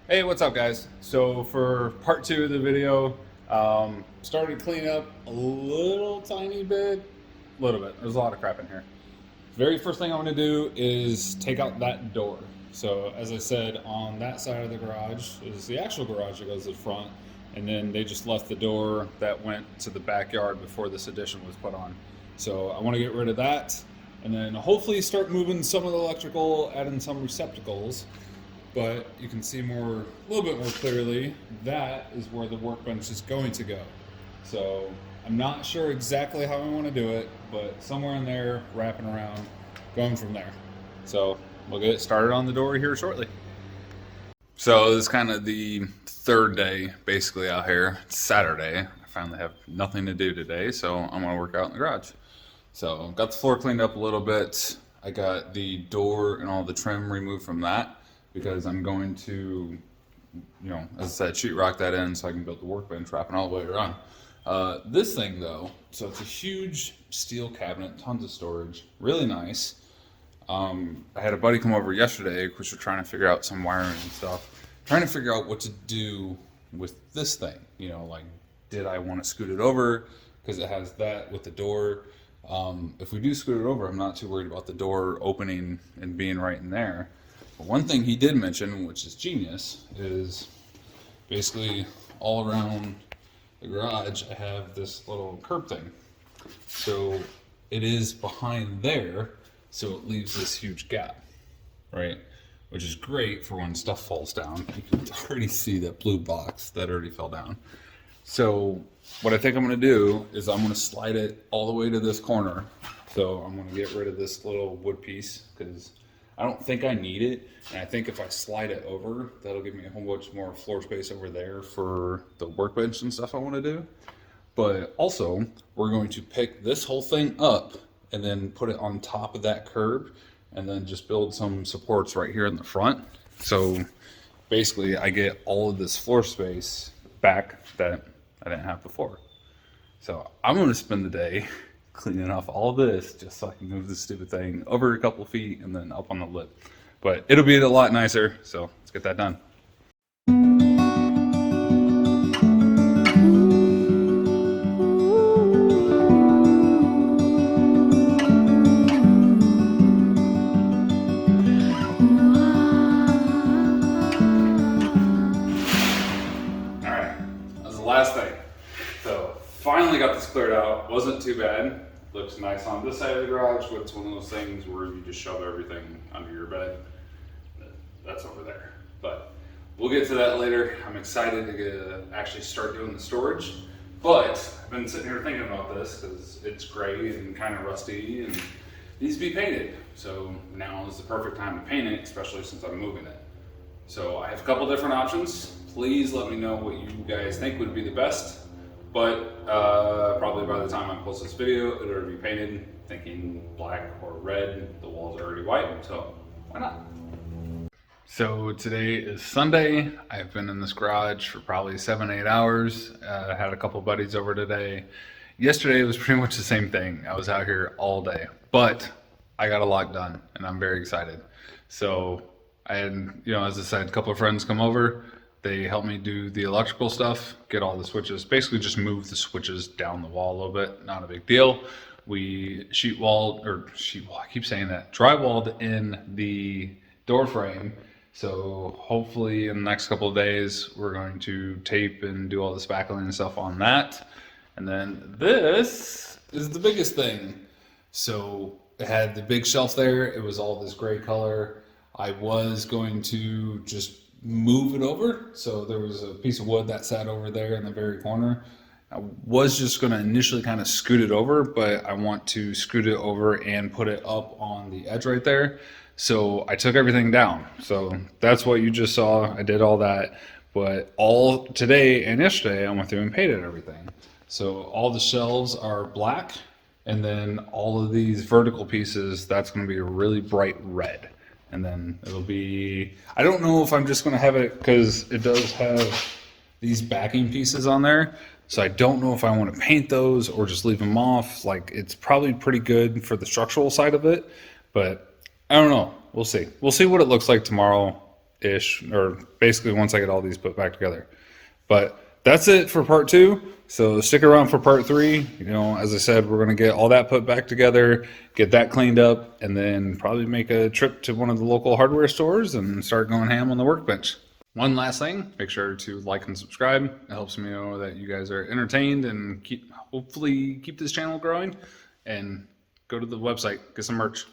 Hey, what's up, guys? So for part two of the video, started to clean up a little tiny bit, There's a lot of crap in here. Very first thing I want to do is take out that door. So as I said, on that side of the garage is the actual garage that goes to the front, and then they just left the door that went to the backyard before this addition was put on. So I want to get rid of that, and then hopefully start moving some of the electrical, add in some receptacles. But you can see a little bit more clearly, that is where the workbench is going to go. So I'm not sure exactly how I want to do it, but somewhere in there, wrapping around, going from there. So we'll get started on the door here shortly. So this is kind of the third day basically out here. It's Saturday. I finally have nothing to do today, so I'm gonna work out in the garage. So got the floor cleaned up a little bit. I got the door and all the trim removed from that, because I'm going to, as I said, sheetrock that in so I can build the workbench, wrapping all the way around. This thing though, so it's a huge steel cabinet, tons of storage, really nice. I had a buddy come over yesterday, because we're trying to figure out some wiring and stuff, trying to figure out what to do with this thing. Like, did I want to scoot it over, because it has that with the door. If we do scoot it over, I'm not too worried about the door opening and being right in there. One thing he did mention, which is genius, is basically all around the garage I have this little curb thing. So it is behind there, so it leaves this huge gap, right? Which is great for when stuff falls down. You can already see that blue box that already fell down. So what I think I'm gonna do is I'm gonna slide it all the way to this corner. So I'm gonna get rid of this little wood piece, because I don't think I need it, and I think if I slide it over, that'll give me a whole bunch more floor space over there for the workbench and stuff I want to do. But also, we're going to pick this whole thing up and then put it on top of that curb, and then just build some supports right here in the front. So basically, I get all of this floor space back that I didn't have before. So I'm going to spend the day cleaning off all this just so I can move this stupid thing over a couple feet and then up on the lip. But it'll be a lot nicer, so let's get that done. Alright, that was the last thing. So finally got this cleared out. Wasn't too bad. Looks nice on this side of the garage, but it's one of those things where you just shove everything under your bed. That's over there. But we'll get to that later. I'm excited to actually start doing the storage. But I've been sitting here thinking about this because it's gray and kind of rusty and needs to be painted. So now is the perfect time to paint it, especially since I'm moving it. So I have a couple different options. Please let me know what you guys think would be the best. But probably by the time I post this video, it'll already be painted. Thinking black or red. The walls are already white, so why not? So today is Sunday. I've been in this garage for probably 7-8 hours. I had a couple buddies over today. Yesterday was pretty much the same thing. I was out here all day, but I got a lot done and I'm very excited. So I had, as I said, a couple of friends come over. They helped me do the electrical stuff, get all the switches, basically just move the switches down the wall a little bit, not a big deal. We drywalled in the door frame. So hopefully in the next couple of days, we're going to tape and do all the spackling and stuff on that. And then this is the biggest thing. So it had the big shelf there. It was all this gray color. I was going to just move it over. So there was a piece of wood that sat over there in the very corner. I was just going to initially kind of scoot it over, but I want to scoot it over and put it up on the edge right there. So I took everything down. So that's what you just saw. I did all that, but all today and yesterday I went through and painted everything. So all the shelves are black, and then all of these vertical pieces, that's going to be a really bright red. And then it'll be, I don't know if I'm just going to have it, because it does have these backing pieces on there. So I don't know if I want to paint those or just leave them off. Like, it's probably pretty good for the structural side of it, but I don't know. We'll see. We'll see what it looks like tomorrow ish, or basically once I get all these put back together. But that's it for part 2. So stick around for part 3. You know, as I said, we're going to get all that put back together, get that cleaned up, and then probably make a trip to one of the local hardware stores and start going ham on the workbench. One last thing, make sure to like and subscribe. It helps me know that you guys are entertained and hopefully keep this channel growing. And go to the website, get some merch.